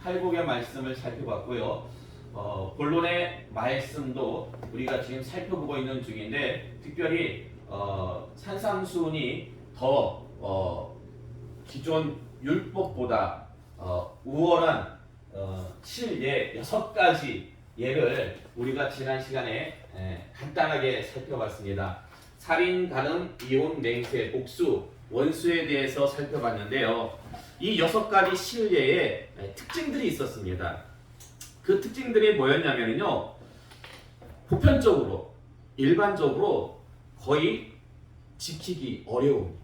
팔복의 말씀을 살펴봤고요. 본론의 말씀도 우리가 지금 살펴보고 있는 중인데 특별히 산상수훈이 더 기존 율법보다 우월한 실예 6가지 예를 우리가 지난 시간에 간단하게 살펴봤습니다. 살인, 간음, 이혼, 맹세, 복수, 원수에 대해서 살펴봤는데요. 이 6가지 실예에 특징들이 있었습니다. 그 특징들이 뭐였냐면요, 보편적으로 일반적으로 거의 지키기 어려운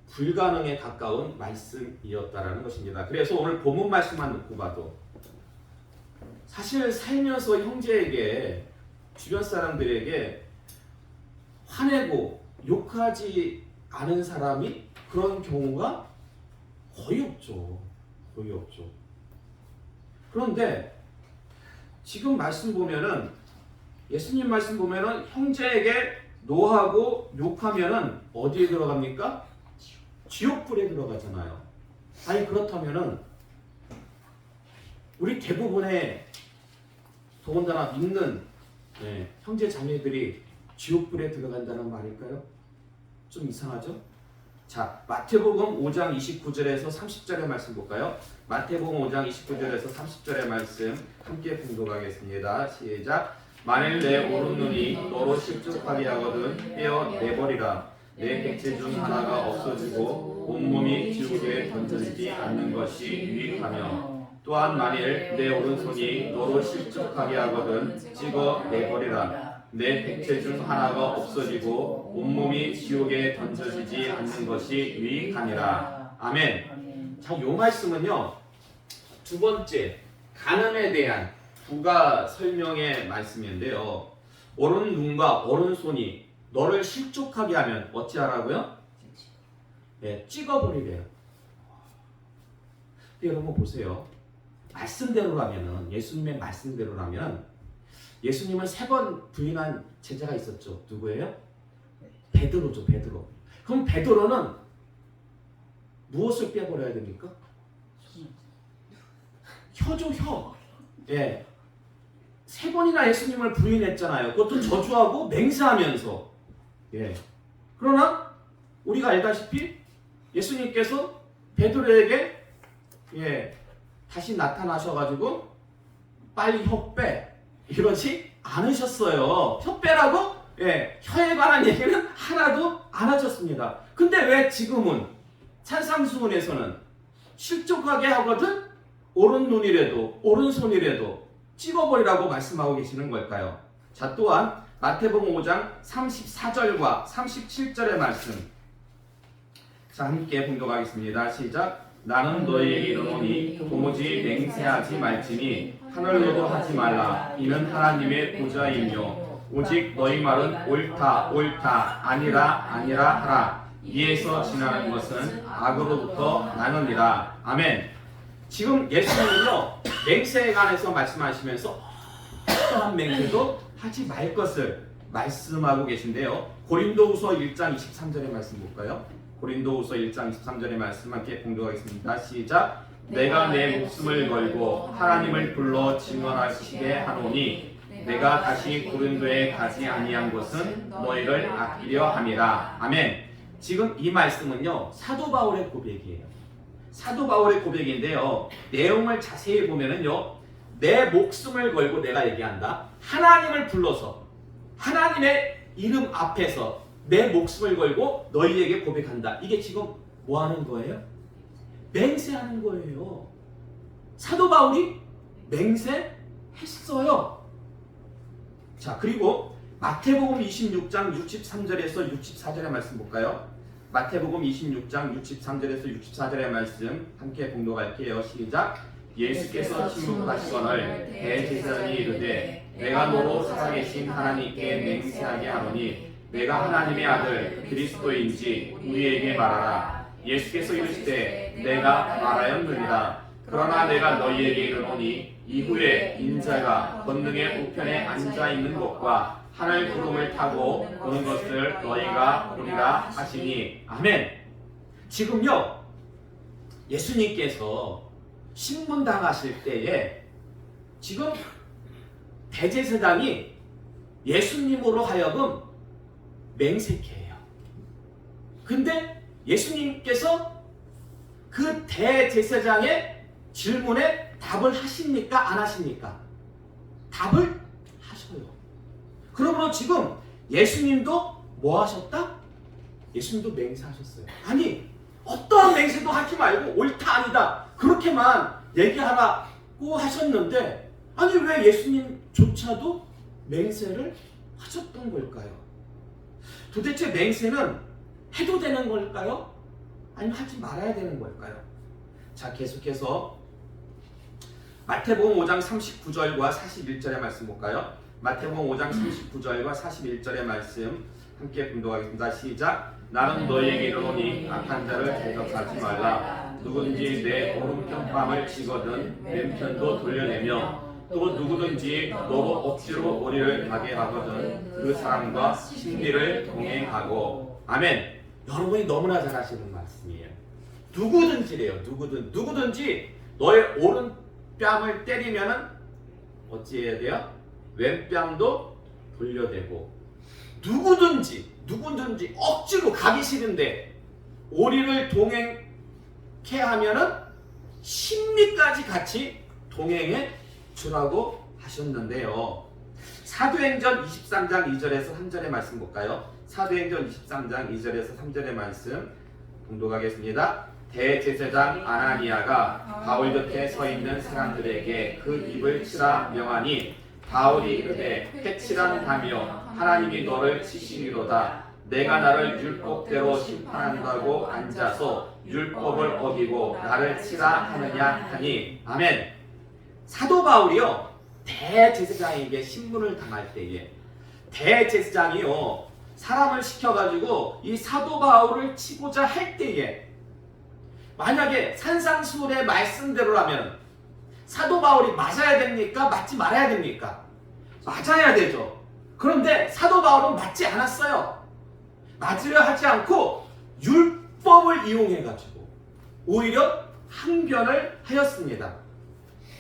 불가능에 가까운 말씀이었다라는 것입니다. 그래서 오늘 본문 말씀만 놓고 봐도 사실 살면서 형제에게, 주변 사람들에게 화내고 욕하지 않은 사람이 그런 경우가 거의 없죠. 거의 없죠. 그런데 지금 말씀 보면은, 예수님 말씀 보면은 형제에게 노하고 욕하면은 어디에 들어갑니까? 지옥불에 들어가잖아요. 아니 그렇다면은 우리 대부분의 더군다나 믿는 형제 자매들이 지옥불에 들어간다는 말일까요? 좀 이상하죠? 자, 마태복음 5장 29절에서 30절의 말씀 볼까요? 마태복음 5장 29절에서 30절의 말씀 함께 봉독하겠습니다. 시작. 만일 내 오른눈이 너로 실족하게 하거든 떼어내버리라. 내 백체 중 하나가 없어지고 온몸이 지옥에 던져지지 않는 것이 유익하며, 또한 만일 내 오른손이 너로 실족하게 하거든 찍어내버리라. 내 백체 중 하나가 없어지고 온몸이 지옥에 던져지지 않는 것이 유익하니라. 아멘. 자, 요 말씀은요, 두 번째 간음에 대한 부가 설명의 말씀인데요. 오른눈과 오른손이 너를 실족하게 하면 어찌하라고요? 찍어버리래요. 근데 여러분 보세요. 말씀대로라면은, 예수님의 말씀대로라면 예수님을 3번 부인한 제자가 있었죠. 누구예요? 베드로죠. 베드로. 그럼 베드로는 무엇을 빼버려야 됩니까? 혀죠, 혀. 예. 3번이나 예수님을 부인했잖아요. 그것도 저주하고 맹세하면서. 예. 그러나 우리가 알다시피 예수님께서 베드로에게 다시 나타나셔가지고 빨리 혀 빼, 이러지 않으셨어요. 혀 빼라고 혀에 관한 얘기는 하나도 안 하셨습니다. 근데 왜 지금은 산상수훈에서는 실족하게 하거든 오른눈이라도 오른손이라도 찍어버리라고 말씀하고 계시는 걸까요? 자, 또한 마태복음 5장 34절과 37절의 말씀, 자, 함께 봉독하겠습니다. 시작. 나는 너희에게 이르노니 도무지 맹세하지 말지니 하늘로도 하지 말라. 이는 하나님의 보좌이며 오직 너희 말은 옳다 옳다 아니라 아니라 하라. 이에서 지나는 것은 악으로부터 나느니라. 아멘. 지금 예수님은요, 맹세에 관해서 말씀하시면서 어떠한 맹세도 하지 말 것을 말씀하고 계신데요. 고린도후서 1장 23절의 말씀 볼까요? 고린도후서 1장 23절의 말씀 함께 봉독하겠습니다. 시작. 내가 내 목숨을 걸고 하나님을 불러 증언하시게 하노니 내가 다시 고린도에 가지 아니한 것은 너희를 아끼려 함이라. 아멘. 지금 이 말씀은요, 사도 바울의 고백이에요. 사도 바울의 고백인데요, 내용을 자세히 보면은요, 내 목숨을 걸고 내가 얘기한다. 하나님을 불러서 하나님의 이름 앞에서 내 목숨을 걸고 너희에게 고백한다. 이게 지금 뭐 하는 거예요? 맹세하는 거예요. 사도 바울이 맹세했어요. 자, 그리고 마태복음 26장 63절에서 64절의 말씀 볼까요? 마태복음 26장 63절에서 64절의 말씀 함께 봉독할게요. 시작. 예수께서 침묵하시거늘 대제사장이 이르되 내가 너로 살아계신 하나님께 맹세하게 하노니 내가 하나님의 아들 그리스도인지 우리에게 말하라. 예수께서 이르시되 내가 말하였느니라. 그러나 내가 너희에게 이르노니 이후에 인자가 권능의 우편에 앉아 있는 것과 하늘 구름을 타고 오는 것을 너희가 보리라 하시니. 아멘. 지금요, 예수님께서 신문당하실 때에 지금 대제사장이 예수님으로 하여금 맹세케 해요. 근데 예수님께서 그 대제사장의 질문에 답을 하십니까? 안 하십니까? 답을 하셔요. 그러므로 지금 예수님도 뭐 하셨다? 예수님도 맹세하셨어요. 아니, 어떠한 맹세도 하지 말고 옳다 아니다 그렇게만 얘기하라고 하셨는데, 아니 왜 예수님조차도 맹세를 하셨던 걸까요? 도대체 맹세는 해도 되는 걸까요? 아니면 하지 말아야 되는 걸까요? 자, 계속해서 마태복음 5장 39절과 41절의 말씀 볼까요? 마태복음 5장 39절과 41절의 말씀 함께 분독하겠습니다. 시작. 나는 너희에게 이르노니 악한 자를 대적하지 말라. 누구든지 내 오른편 뺨을 치거든 왼편도 돌려내며 또 누구든지 너로 억지로 머리를 가게 하거든 그 사람과 심리를 동행하고. 아멘. 여러분이 너무나 잘 아시는 말씀이에요. 누구든지래요. 누구든지 너의 오른뺨을 때리면은 어찌해야 돼요? 왼뺨도 돌려대고. 누구든지 억지로 가기 싫은데 오리를 동행케 하면은 심리까지 같이 동행해 주라고 하셨는데요. 사도행전 23장 2절에서 3절의 말씀 볼까요? 사도행전 23장 2절에서 3절의 말씀 봉독하겠습니다. 대제사장 아나니아가 바울 곁에 서 있는 사람들에게 그 입을 치라 명하니 바울이 이르되 해치란다며 하나님이 너를 치시리로다. 내가 나를 율법대로 심판한다고 앉아서 율법을 어기고 나를 치라 하느냐 하니. 아멘. 사도 바울이요, 대제사장에게 신문을 당할 때에 대제사장이요 사람을 시켜가지고 이 사도 바울을 치고자 할 때에 만약에 산상수훈의 말씀대로라면 사도 바울이 맞아야 됩니까? 맞지 말아야 됩니까? 맞아야 되죠. 그런데 사도 바울은 맞지 않았어요. 맞으려 하지 않고 율법을 이용해가지고 오히려 항변을 하였습니다.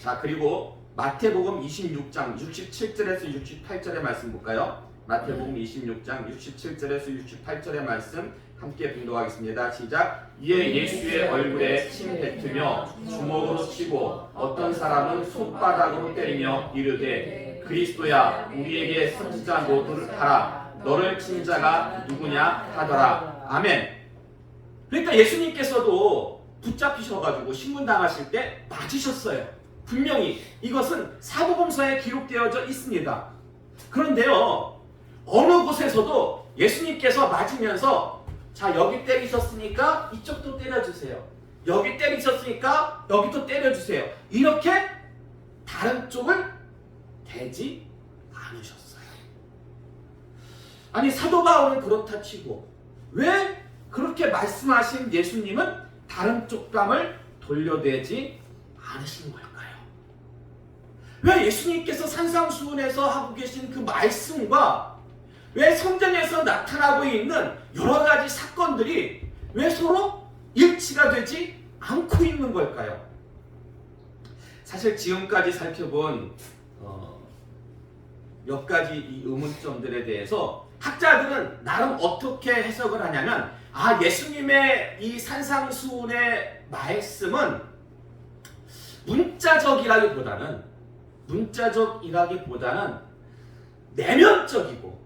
자, 그리고 마태복음 26장 67절에서 68절의 말씀 볼까요? 마태복음 26장 67절에서 68절의 말씀 함께 분독하겠습니다. 시작. 이에 예수의 얼굴에 침 뱉으며 주먹으로 치고 어떤 사람은 손바닥으로 때리며 이르되 그리스도야 우리에게 선지자 노도를 하라. 너를 친 자가 누구냐 하더라. 아멘. 그러니까 예수님께서도 붙잡히셔가지고 신문당하실 때 맞으셨어요. 분명히 이것은 사복음서에 기록되어져 있습니다. 그런데요, 어느 곳에서도 예수님께서 맞으면서 자, 여기 때리셨으니까 이쪽도 때려주세요. 여기 때리셨으니까 여기도 때려주세요. 이렇게 다른 쪽을 대지 않으셨어요. 아니, 사도 바울은 그렇다 치고 왜 그렇게 말씀하신 예수님은 다른 쪽 뺨을 돌려대지 않으신 걸까요? 왜 예수님께서 산상수훈에서 하고 계신 그 말씀과 왜 성전에서 나타나고 있는 여러 가지 사건들이 왜 서로 일치가 되지 않고 있는 걸까요? 사실 지금까지 살펴본 몇 가지 이 의문점들에 대해서 학자들은 나름 어떻게 해석을 하냐면, 예수님의 이 산상수훈의 말씀은 문자적이라기보다는 내면적이고,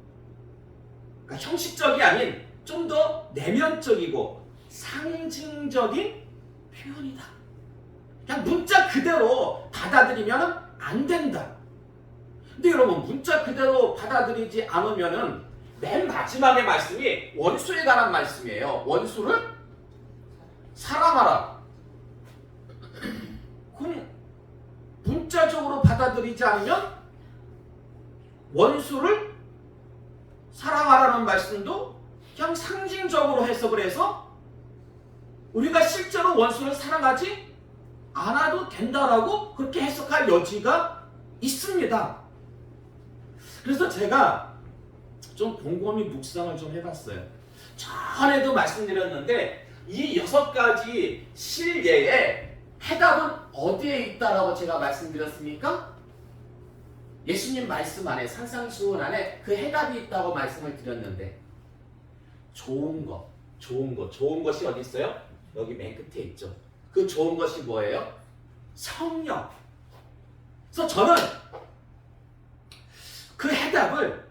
그러니까 형식적이 아닌 좀 더 내면적이고 상징적인 표현이다. 그냥 문자 그대로 받아들이면 안 된다. 근데 여러분, 문자 그대로 받아들이지 않으면은 맨 마지막의 말씀이 원수에 관한 말씀이에요. 원수를 사랑하라. 그럼 문자적으로 받아들이지 않으면 원수를 사랑하라는 말씀도 그냥 상징적으로 해석을 해서 우리가 실제로 원수를 사랑하지 않아도 된다라고 그렇게 해석할 여지가 있습니다. 그래서 제가 좀 곰곰이 묵상을 좀 해봤어요. 전에도 말씀드렸는데 이 6가지 실예에 해답은 어디에 있다라고 제가 말씀드렸습니까? 예수님 말씀 안에, 산상수훈 안에 그 해답이 있다고 말씀을 드렸는데, 좋은 것이 어디 있어요? 여기 맨 끝에 있죠. 그 좋은 것이 뭐예요? 성령. 그래서 저는 그 해답을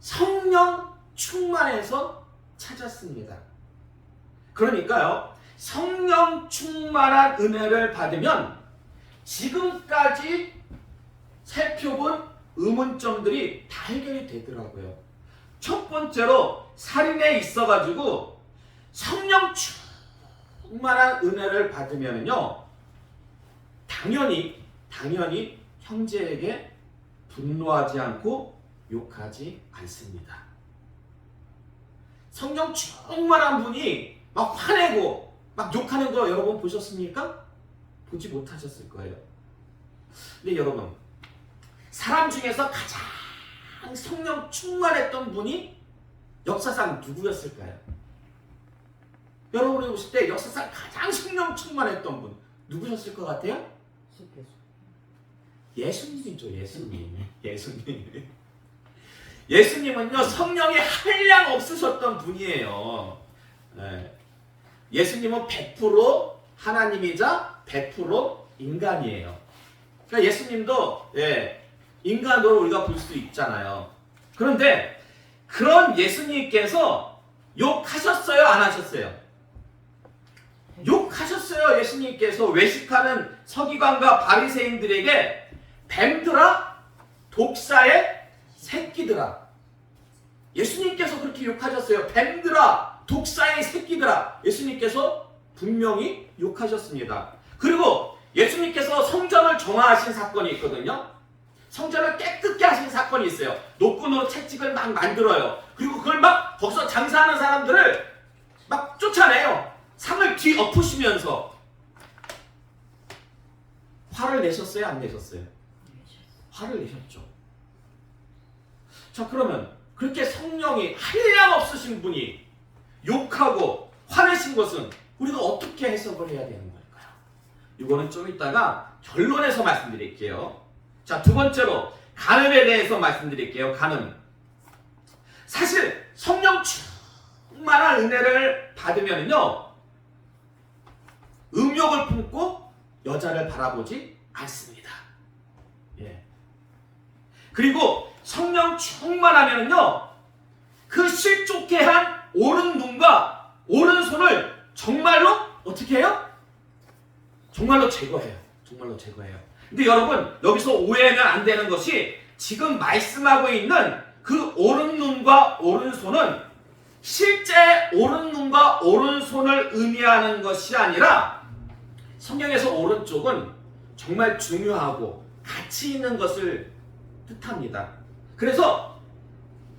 성령 충만해서 찾았습니다. 그러니까요, 성령 충만한 은혜를 받으면 지금까지 살펴본 의문점들이 다 해결이 되더라고요. 첫 번째로 살인에 있어가지고 성령 충만한 은혜를 받으면요, 당연히 형제에게 분노하지 않고 욕하지 않습니다. 성령 충만한 분이 막 화내고 막 욕하는 거 여러분 보셨습니까? 보지 못하셨을 거예요. 근데 여러분, 사람 중에서 가장 성령 충만했던 분이 역사상 누구였을까요? 여러분이 보실 때 역사상 가장 성령 충만했던 분 누구셨을 것 같아요? 예수님이죠. 예수님은요, 성령이 한량 없으셨던 분이에요. 네. 예수님은 100% 하나님이자 100% 인간이에요. 그러니까 예수님도 인간으로 우리가 볼 수 있잖아요. 그런데 그런 예수님께서 욕하셨어요? 안 하셨어요? 욕하셨어요. 예수님께서 외식하는 서기관과 바리새인들에게 뱀들아, 독사의 새끼들아. 예수님께서 그렇게 욕하셨어요. 뱀들아, 독사의 새끼들아. 예수님께서 분명히 욕하셨습니다. 그리고 예수님께서 성전을 정화하신 사건이 있거든요. 성전을 깨끗게 하신 사건이 있어요. 노끈으로 채찍을 막 만들어요. 그리고 그걸 막 거기서 장사하는 사람들을 막 쫓아내요. 상을 뒤엎으시면서. 화를 내셨어요? 안 내셨어요? 화를 내셨죠. 자, 그러면 그렇게 성령이 한량 없으신 분이 욕하고 화내신 것은 우리가 어떻게 해석을 해야 되는 걸까요? 이거는 좀 이따가 결론에서 말씀드릴게요. 자, 두 번째로 간음에 대해서 말씀드릴게요. 간음. 사실 성령 충만한 은혜를 받으면요, 음욕을 품고 여자를 바라보지 않습니다. 그리고 성령 충만하면요, 그 실족해 한 오른 눈과 오른손을 정말로 어떻게 해요? 정말로 제거해요. 근데 여러분, 여기서 오해하면 안 되는 것이 지금 말씀하고 있는 그 오른 눈과 오른손은 실제 오른 눈과 오른손을 의미하는 것이 아니라, 성경에서 오른쪽은 정말 중요하고 가치 있는 것을 뜻합니다. 그래서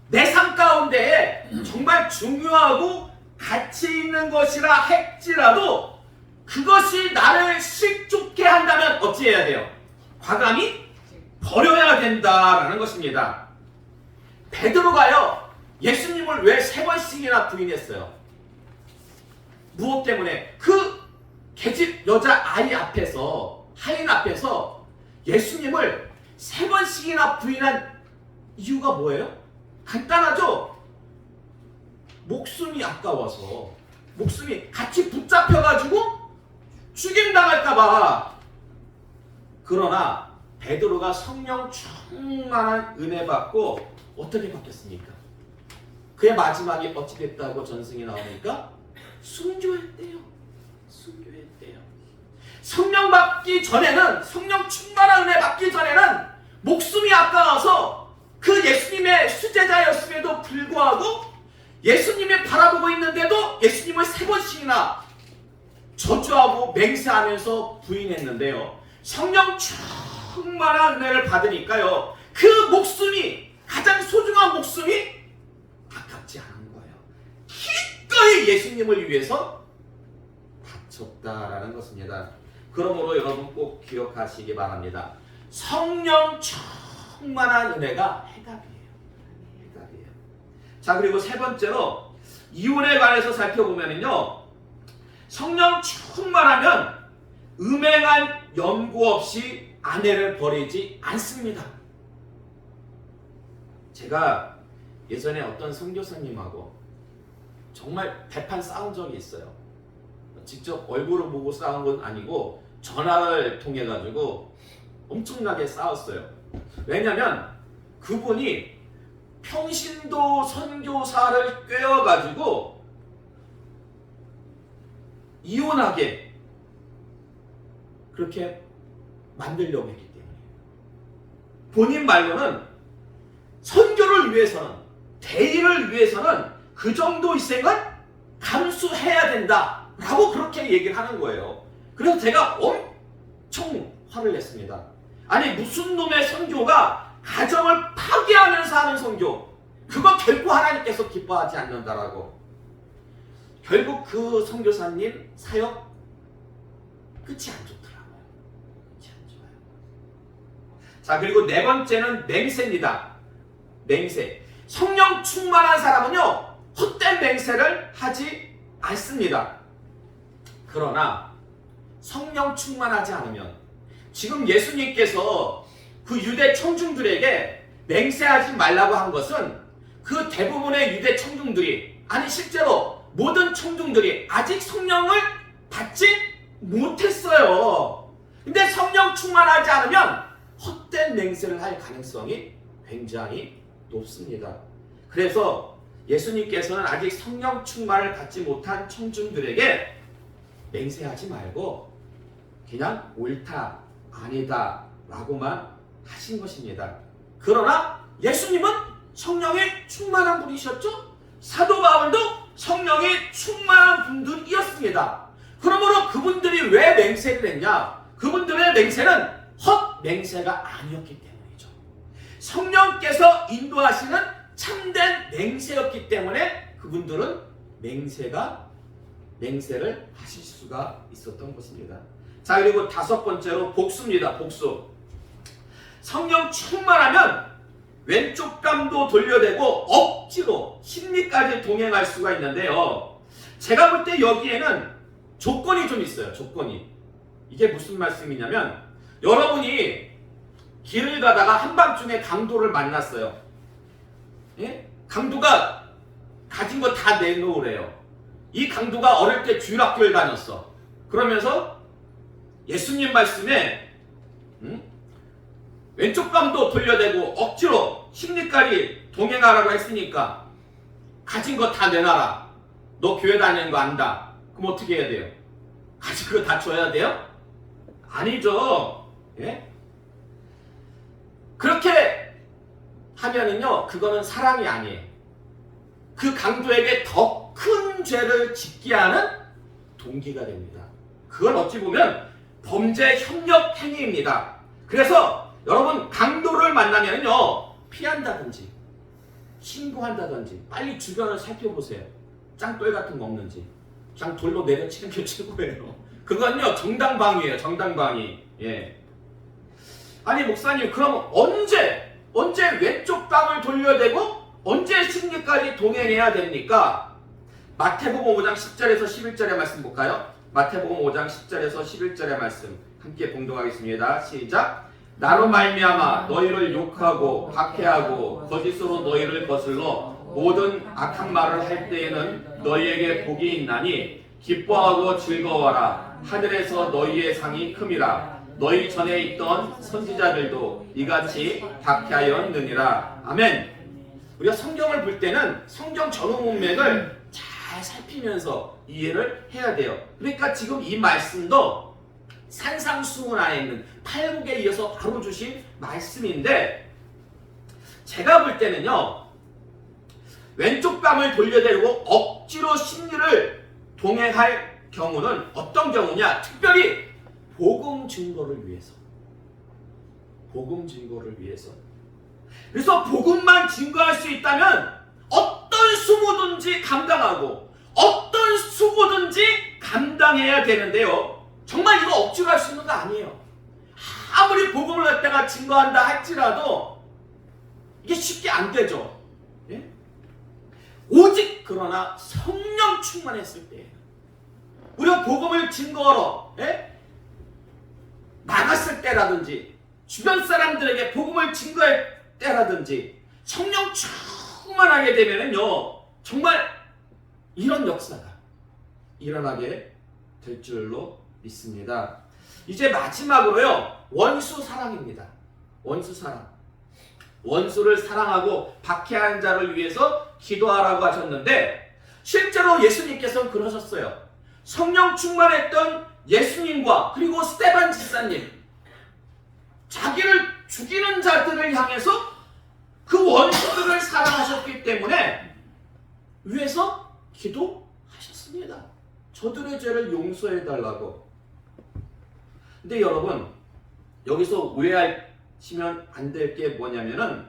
내 삶 가운데에 정말 중요하고 가치 있는 것이라 할지라도 그것이 나를 실족해 한다면 어찌해야 돼요? 과감히 버려야 된다라는 것입니다. 베드로가요, 예수님을 왜 3번씩이나 부인했어요? 무엇 때문에? 그 계집 여자 아이 앞에서, 하인 앞에서 예수님을 3번씩이나 부인한 이유가 뭐예요? 간단하죠? 목숨이 아까워서. 목숨이 같이 붙잡혀가지고 죽임당할까봐. 그러나 베드로가 성령 충만한 은혜 받고 어떻게 바뀌었습니까? 그의 마지막이 어찌 됐다고 전승이 나오니까 순교했대요. 성령 받기 전에는, 성령 충만한 은혜 받기 전에는 목숨이 아까워서 그 예수님의 수제자였음에도 불구하고 예수님을 바라보고 있는데도 예수님을 3번씩이나 저주하고 맹세하면서 부인했는데요. 성령 충만한 은혜를 받으니까요, 그 목숨이, 가장 소중한 목숨이 아깝지 않은 거예요. 기꺼이 예수님을 위해서 바쳤다라는 것입니다. 그러므로 여러분 꼭 기억하시기 바랍니다. 성령 충만한 은혜가 해답이에요. 자, 그리고 세 번째로 이혼에 관해서 살펴보면요, 성령 충만하면 음행한 연고 없이 아내를 버리지 않습니다. 제가 예전에 어떤 선교사님하고 정말 대판 싸운 적이 있어요. 직접 얼굴을 보고 싸운 건 아니고 전화를 통해 가지고 엄청나게 싸웠어요. 왜냐면 그분이 평신도 선교사를 꿰어 가지고 이혼하게 그렇게 만들려고 했기 때문에 본인 말로는 선교를 위해서는, 대의를 위해서는 그 정도 희생은 감수해야 된다 라고 그렇게 얘기를 하는 거예요. 그래서 제가 엄청 화를 냈습니다. 아니 무슨 놈의 선교가 가정을 파괴하면서 하는 선교, 그거 결코 하나님께서 기뻐하지 않는다라고. 결국 그 선교사님 사역 끝이 안 좋더라고요. 끝이 안 좋아요. 자, 그리고 네 번째는 맹세입니다. 맹세. 성령 충만한 사람은요 헛된 맹세를 하지 않습니다. 그러나 성령 충만하지 않으면, 지금 예수님께서 그 유대 청중들에게 맹세하지 말라고 한 것은 그 대부분의 유대 청중들이, 아니 실제로 모든 청중들이 아직 성령을 받지 못했어요. 근데 성령 충만하지 않으면 헛된 맹세를 할 가능성이 굉장히 높습니다. 그래서 예수님께서는 아직 성령 충만을 받지 못한 청중들에게 맹세하지 말고 그냥 옳다, 아니다 라고만 하신 것입니다. 그러나 예수님은 성령이 충만한 분이셨죠? 사도 바울도 성령이 충만한 분들이었습니다. 그러므로 그분들이 왜 맹세를 했냐? 그분들의 맹세는 헛 맹세가 아니었기 때문이죠. 성령께서 인도하시는 참된 맹세였기 때문에 그분들은 맹세를 하실 수가 있었던 것입니다. 자, 그리고 다섯 번째로 복수입니다. 복수. 성령 충만하면 왼쪽 감도 돌려대고 억지로 심리까지 동행할 수가 있는데요. 제가 볼 때 여기에는 조건이 좀 있어요. 조건이. 이게 무슨 말씀이냐면, 여러분이 길을 가다가 한밤중에 강도를 만났어요. 예? 강도가 가진 거 다 내놓으래요. 이 강도가 어릴 때 주일학교를 다녔어. 그러면서 예수님 말씀에 왼쪽 감도 돌려대고 억지로 심리까지 동행하라고 했으니까 가진 거 다 내놔라. 너 교회 다니는 거 안다. 그럼 어떻게 해야 돼요? 가진 거 다 줘야 돼요? 아니죠. 예? 그렇게 하면은요, 그거는 사랑이 아니에요. 그 강도에게 더 큰 죄를 짓게 하는 동기가 됩니다. 그건 어찌 보면 범죄 협력 행위입니다. 그래서 여러분 강도를 만나면요 피한다든지 신고한다든지 빨리 주변을 살펴보세요. 짱돌 같은 거 없는지. 그냥 돌로 내려치는 게 최고예요. 그건요 정당방위예요. 정당방위. 예. 아니 목사님 그럼 언제 왼쪽 뺨을 돌려대고 언제 심리까지 동행해야 됩니까? 마태복음 5장 10절에서 11절의 말씀 볼까요? 마태복음 5장 10절에서 11절의 말씀 함께 봉독하겠습니다. 시작. 나로 말미암아 너희를 욕하고 박해하고 거짓으로 너희를 거슬러 모든 악한 말을 할 때에는 너희에게 복이 있나니 기뻐하고 즐거워하라. 하늘에서 너희의 상이 큼이라. 너희 전에 있던 선지자들도 이같이 박해하였느니라. 아멘. 우리가 성경을 볼 때는 성경 전후 문맥을 잘 살피면서 이해를 해야 돼요. 그러니까 지금 이 말씀도 산상수훈 안에 있는 팔복에 이어서 바로 주신 말씀인데, 제가 볼 때는요 왼쪽 뺨을 돌려대고 억지로 심리를 동행할 경우는 어떤 경우냐? 특별히 복음 증거를 위해서. 복음 증거를 위해서. 그래서 복음만 증거할 수 있다면 어떤 수모든지 감당하고 어떤 수고든지 감당해야 되는데요. 정말 이거 억지로 할 수 있는 거 아니에요. 아무리 복음을 갖다가 증거한다 할지라도 이게 쉽게 안 되죠. 예? 오직 그러나 성령 충만했을 때 우리가 복음을 증거하러 나갔을 때라든지 주변 사람들에게 복음을 증거할 때라든지 성령 충만하게 되면은요 정말 이런 역사가 일어나게 될 줄로 믿습니다. 이제 마지막으로요 원수 사랑입니다. 원수 사랑. 원수를 사랑하고 박해한 자를 위해서 기도하라고 하셨는데 실제로 예수님께서는 그러셨어요. 성령 충만했던 예수님과 그리고 스데반 집사님 자기를 죽이는 자들을 향해서 그 원수들을 사랑하셨기 때문에 위해서 기도하셨습니다. 저들의 죄를 용서해달라고. 근데 여러분 여기서 오해하시면 안 될 게 뭐냐면은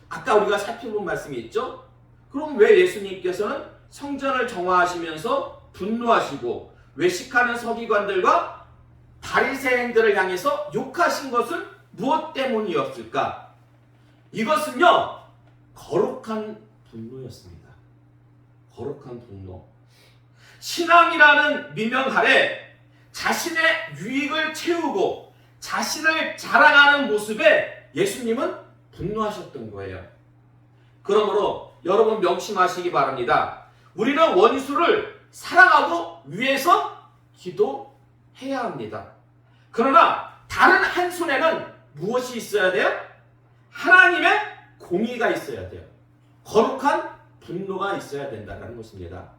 아까 우리가 살펴본 말씀이 있죠? 그럼 왜 예수님께서는 성전을 정화하시면서 분노하시고 외식하는 서기관들과 바리새인들을 향해서 욕하신 것은 무엇 때문이었을까? 이것은요 거룩한 분노였습니다. 거룩한 분노. 신앙이라는 미명 아래 자신의 유익을 채우고 자신을 자랑하는 모습에 예수님은 분노하셨던 거예요. 그러므로 여러분 명심하시기 바랍니다. 우리는 원수를 사랑하고 위해서 기도해야 합니다. 그러나 다른 한 손에는 무엇이 있어야 돼요? 하나님의 공의가 있어야 돼요. 거룩한 분노가 있어야 된다는 것입니다.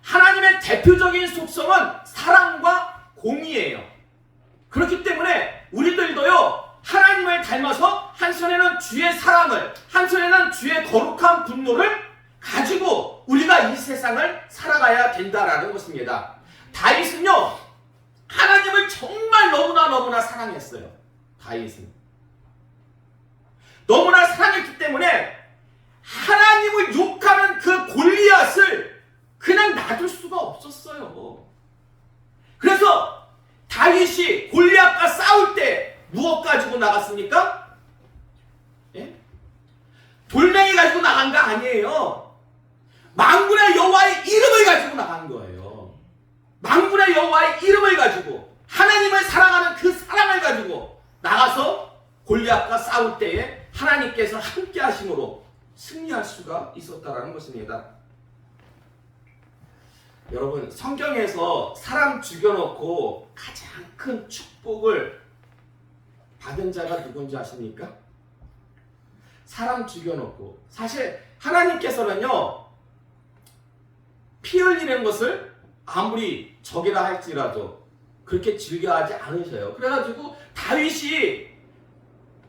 하나님의 대표적인 속성은 사랑과 공의예요. 그렇기 때문에 우리들도요 하나님을 닮아서 한 손에는 주의 사랑을 한 손에는 주의 거룩한 분노를 가지고 우리가 이 세상을 살아가야 된다라는 것입니다. 다윗은요 하나님을 정말 너무나 사랑했어요. 다윗은 너무나 사랑했기 때문에 하나님을 욕하는 그 골리앗을 그냥 놔둘 수가 없었어요. 그래서 다윗이 골리앗과 싸울 때 무엇 가지고 나갔습니까? 예? 돌멩이 가지고 나간 거 아니에요. 만군의 여호와의 이름을 가지고 나간 거예요. 만군의 여호와의 이름을 가지고 하나님을 사랑하는 그 사랑을 가지고 나가서 골리앗과 싸울 때에 하나님께서 함께 하심으로 승리할 수가 있었다라는 것입니다. 여러분 성경에서 사람 죽여놓고 가장 큰 축복을 받은 자가 누군지 아십니까? 사람 죽여놓고 사실 하나님께서는요 피 흘리는 것을 아무리 적이라 할지라도 그렇게 즐겨하지 않으셔요. 그래가지고 다윗이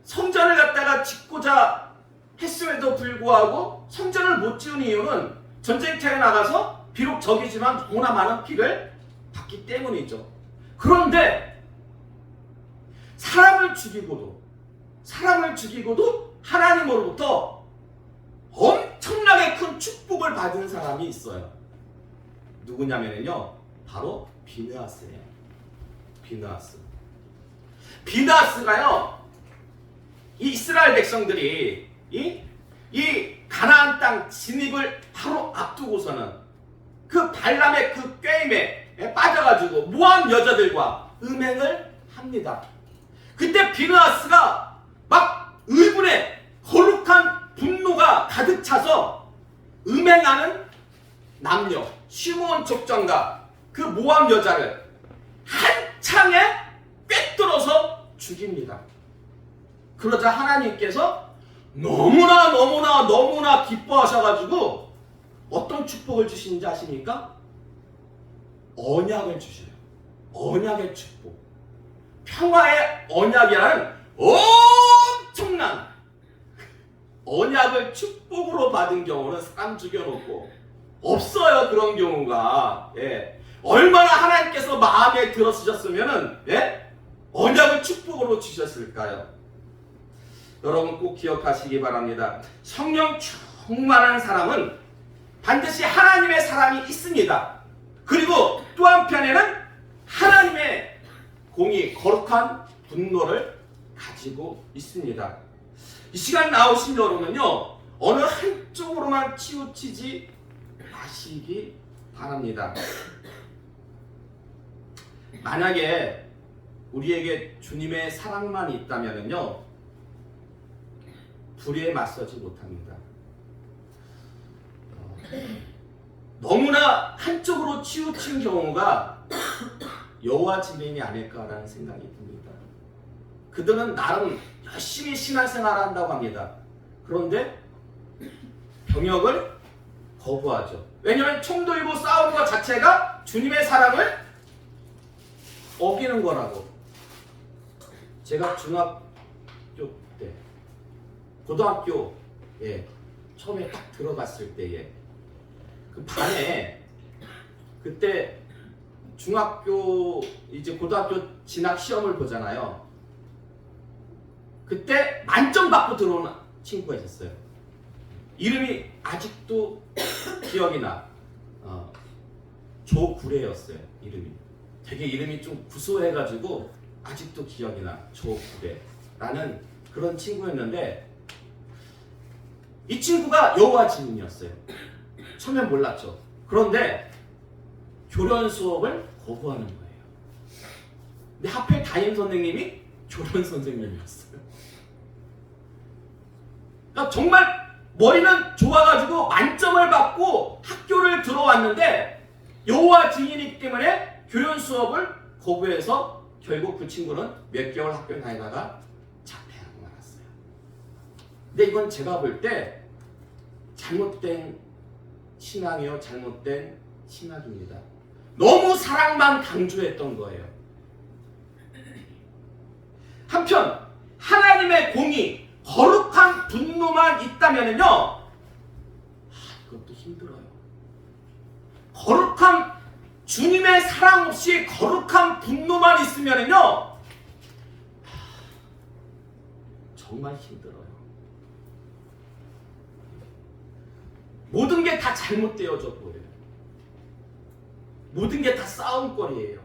성전을 갖다가 짓고자 했음에도 불구하고 성전을 못 지은 이유는 전쟁터에 나가서 비록 적이지만 너무나 많은 피를 받기 때문이죠. 그런데 사람을 죽이고도 하나님으로부터 엄청나게 큰 축복을 받은 사람이 있어요. 누구냐면요 바로 비느하스예요. 비느하스가요 이 이스라엘 백성들이 이 가나안 땅 진입을 바로 앞두고서는 그 발람의 그 꾀임에 빠져가지고 모함 여자들과 음행을 합니다. 그때 비느하스가 막 의분에 거룩한 분노가 가득 차서 음행하는 남녀 시므온 족장과 그 모함 여자를 한 창에 꿰뚫어서 죽입니다. 그러자 하나님께서 너무나 기뻐하셔가지고 어떤 축복을 주시는지 아십니까? 언약을 주셔요. 언약의 축복. 평화의 언약이라는 엄청난 언약을 축복으로 받은 경우는 사람 죽여놓고 없어요. 그런 경우가. 예. 얼마나 하나님께서 마음에 들어주셨으면은 예? 언약을 축복으로 주셨을까요? 여러분 꼭 기억하시기 바랍니다. 성령 충만한 사람은 반드시 하나님의 사랑이 있습니다. 그리고 또 한편에는 하나님의 공의, 거룩한 분노를 가지고 있습니다. 이 시간 나오신 여러분은요 어느 한쪽으로만 치우치지 마시기 바랍니다. 만약에 우리에게 주님의 사랑만 있다면요 불의에 맞서지 못합니다. 너무나 한쪽으로 치우친 경우가 여호와 증인이 아닐까라는 생각이 듭니다. 그들은 나름 열심히 신앙생활을 한다고 합니다. 그런데 병역을 거부하죠. 왜냐하면 총 들고 싸우는 것 자체가 주님의 사랑을 어기는 거라고. 제가 중학교 때, 고등학교에 처음에 딱 들어갔을 때에 그 반에 그때 중학교 이제 고등학교 진학 시험을 보잖아요. 그때 만점 받고 들어온 친구가 있었어요. 이름이 아직도 기억이 나. 조구레였어요. 이름이. 되게 이름이 좀 구수해가지고 아직도 기억이 나. 조구레라는 그런 친구였는데 이 친구가 여호와 증인이었어요. 처음엔 몰랐죠. 그런데 교련 수업을 거부하는 거예요. 근데 하필 담임 선생님이 교련 선생님이었어요. 그러니까 정말 머리는 좋아가지고 만점을 받고 학교를 들어왔는데 여호와 증인이기 때문에 교련 수업을 거부해서 결국 그 친구는 몇 개월 학교에 다니다가 자퇴하고 말았어요. 근데 이건 제가 볼 때 잘못된 신앙이요, 잘못된 신학입니다. 너무 사랑만 강조했던 거예요. 한편 하나님의 공의, 거룩한 분노만 있다면요, 그것도 힘들어요. 거룩한 주님의 사랑 없이 거룩한 분노만 있으면요, 정말 힘들어요. 모든 게 다 잘못되어져 보여요. 모든 게 다 싸움거리예요.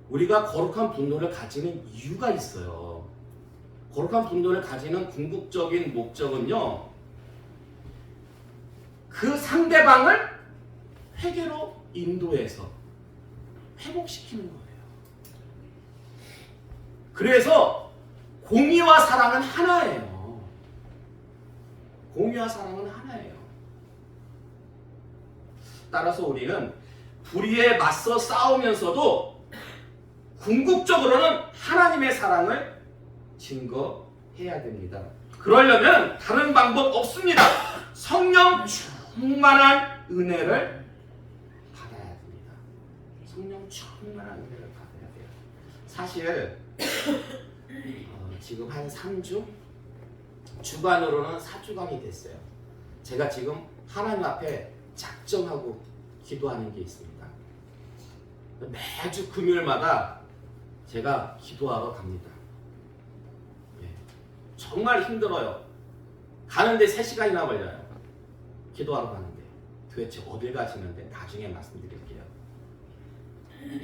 우리가 거룩한 분노를 가지는 이유가 있어요. 거룩한 분노를 가지는 궁극적인 목적은요, 그 상대방을 회개로 인도해서 회복시키는 거예요. 그래서 공의와 사랑은 하나예요. 공의와 사랑은 하나예요. 따라서 우리는 불의에 맞서 싸우면서도 궁극적으로는 하나님의 사랑을 증거해야 됩니다. 그러려면 다른 방법 없습니다. 성령 충만한 은혜를 받아야 됩니다. 성령 충만한 은혜를 받아야 돼요. 사실 지금 한 3주? 주간으로는 4주간이 됐어요. 제가 지금 하나님 앞에 작정하고 기도하는 게 있습니다. 매주 금요일마다 제가 기도하러 갑니다. 정말 힘들어요. 가는데 3시간이나 걸려요. 기도하러 가는데. 도대체 어딜 가시는데 나중에 말씀드릴게요.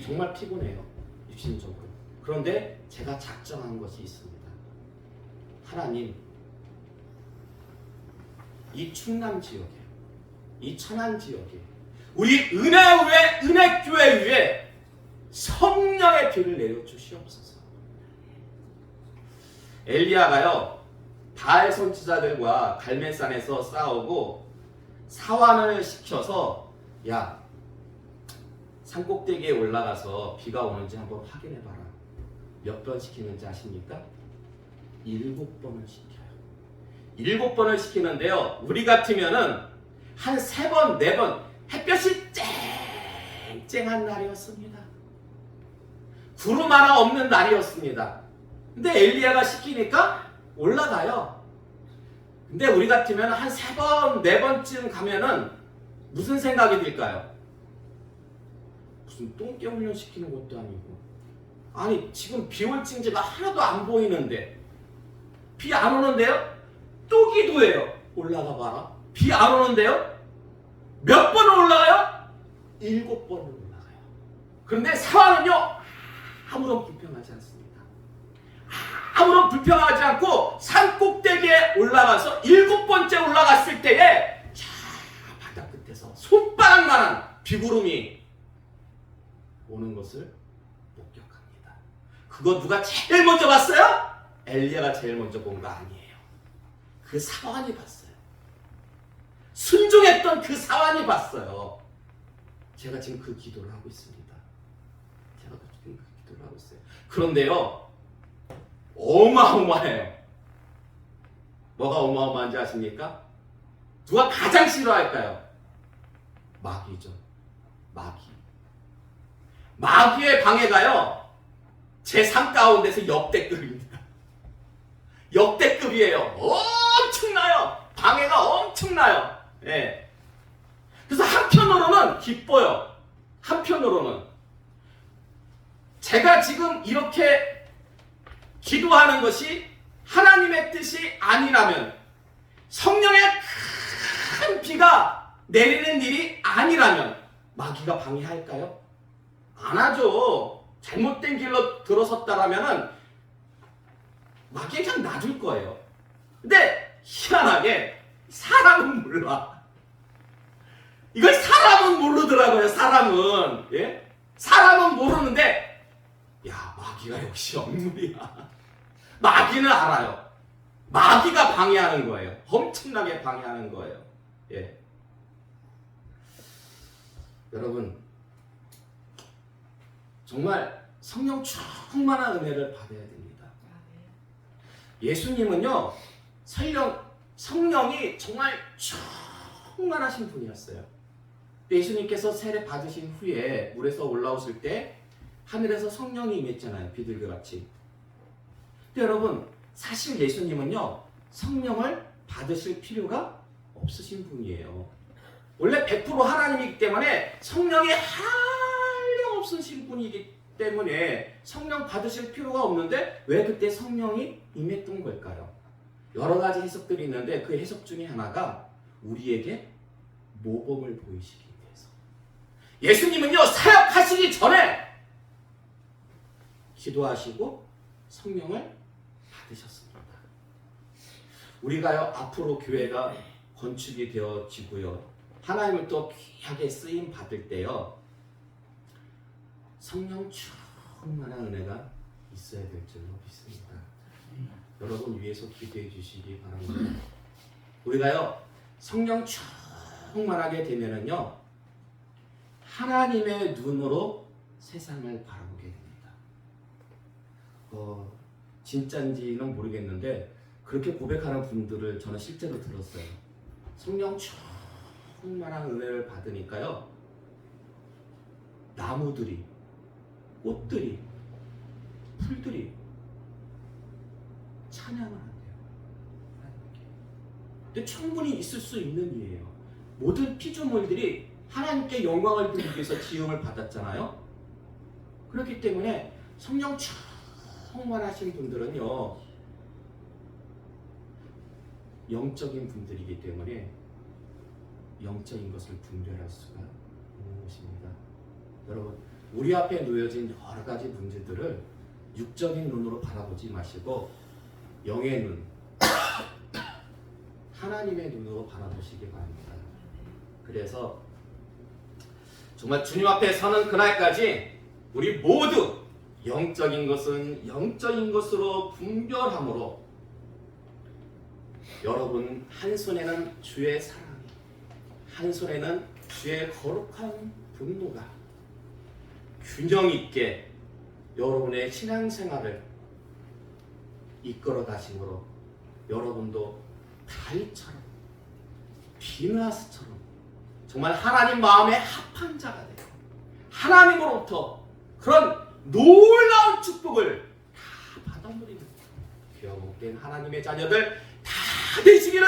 정말 피곤해요. 육신적으로. 그런데 제가 작정한 것이 있습니다. 하나님, 이 충남 지역에, 이 천안 지역에, 우리 은혜교회 위에 성령의 비를 내려주시옵소서. 엘리야가요, 바알 선지자들과 갈멜산에서 싸우고 사환을 시켜서, 야, 산꼭대기에 올라가서 비가 오는지 한번 확인해봐라. 몇 번 시키는지 아십니까? 7번을 시켜요. 7번을 시키는데요, 우리 같으면은 한 3번, 4번 햇볕이 쨍쨍한 날이었습니다. 구름 하나 없는 날이었습니다. 근데 엘리야가 시키니까 올라가요. 근데 우리 같으면 한 3번, 4번쯤 가면은 무슨 생각이 들까요? 무슨 똥개 훈련 시키는 것도 아니고, 아니 지금 비 올 징조가 하나도 안 보이는데, 비 안 오는데요? 또 기도해요. 올라가 봐라. 비 안 오는데요? 몇 번을 올라가요? 7번을 올라가요. 그런데 사환은요, 아무런 불평하지 않습니다. 아무런 불평하지 않고 산꼭대기에 올라가서 7번째 올라갔을 때에 저 바다 끝에서 손바닥만한 비구름이 오는 것을 목격합니다. 그거 누가 제일 먼저 봤어요? 엘리야가 제일 먼저 본 거 아니에요. 그 사환이 봤어요. 순종했던 그 사환이 봤어요. 제가 지금 그 기도를 하고 있습니다. 제가 지금 그 기도를 하고 있어요. 그런데요, 어마어마해요. 뭐가 어마어마한지 아십니까? 누가 가장 싫어할까요? 마귀죠. 마귀. 마귀의 방해가요, 제 삶 가운데서 역대급입니다. 역대급이에요. 엄청나요. 방해가 엄청나요. 예. 그래서 한편으로는 기뻐요. 한편으로는 제가 지금 이렇게 기도하는 것이 하나님의 뜻이 아니라면, 성령의 큰 비가 내리는 일이 아니라면 마귀가 방해할까요? 안 하죠. 잘못된 길로 들어섰다라면은 마귀가 그냥 놔줄 거예요. 근데 희한하게 사람은 몰라. 이걸 사람은 모르더라고요. 사람은. 예? 사람은 모르는데, 야, 마귀가 역시 억물이야. 마귀는 알아요. 마귀가 방해하는 거예요. 엄청나게 방해하는 거예요. 예. 여러분, 정말 성령 충만한 은혜를 받아야 됩니다. 예수님은요, 성령이 정말 충만하신 분이었어요. 예수님께서 세례 받으신 후에 물에서 올라오실 때 하늘에서 성령이 임했잖아요. 비둘기같이. 근데 여러분, 사실 예수님은요, 성령을 받으실 필요가 없으신 분이에요. 원래 100% 하나님이기 때문에 성령이 한량없으신 분이기 때문에 성령 받으실 필요가 없는데 왜 그때 성령이 임했던 걸까요? 여러 가지 해석들이 있는데 그 해석 중에 하나가 우리에게 모범을 보이시기 위해서. 예수님은요, 사역하시기 전에 기도하시고 성령을 받으셨습니다. 우리가요, 앞으로 교회가 건축이 되어지고요, 하나님을 또 귀하게 쓰임 받을 때요, 성령 충만한 은혜가 있어야 될 줄로 믿습니다. 여러분 위해서 기도해 주시기 바랍니다. 우리가요, 성령 충만하게 되면은요, 하나님의 눈으로 세상을 바라보게 됩니다. 진짜인지는 모르겠는데 그렇게 고백하는 분들을 저는 실제로 들었어요. 성령 충만한 은혜를 받으니까요, 나무들이, 꽃들이, 풀들이 찬양을 한대요. 하나님께. 근데 충분히 있을 수 있는 일이에요. 모든 피조물들이 하나님께 영광을 드리기 위해서 지음을 받았잖아요. 그렇기 때문에 성령 충만하신 분들은요, 영적인 분들이기 때문에 영적인 것을 분별할 수가 있는 것입니다. 여러분, 우리 앞에 놓여진 여러 가지 문제들을 육적인 눈으로 바라보지 마시고 영의 눈, 하나님의 눈으로 바라보시기 바랍니다. 그래서 정말 주님 앞에 서는 그날까지 우리 모두 영적인 것은 영적인 것으로 분별함으로, 여러분 한 손에는 주의 사랑이, 한 손에는 주의 거룩한 분노가 균형 있게 여러분의 신앙생활을 이끌어 가심으로 여러분도 다윗처럼, 비느하스처럼 정말 하나님 마음에 합한 자가 되고 하나님으로부터 그런 놀라운 축복을 다 받아들이는 귀하복된 하나님의 자녀들 다 되시기를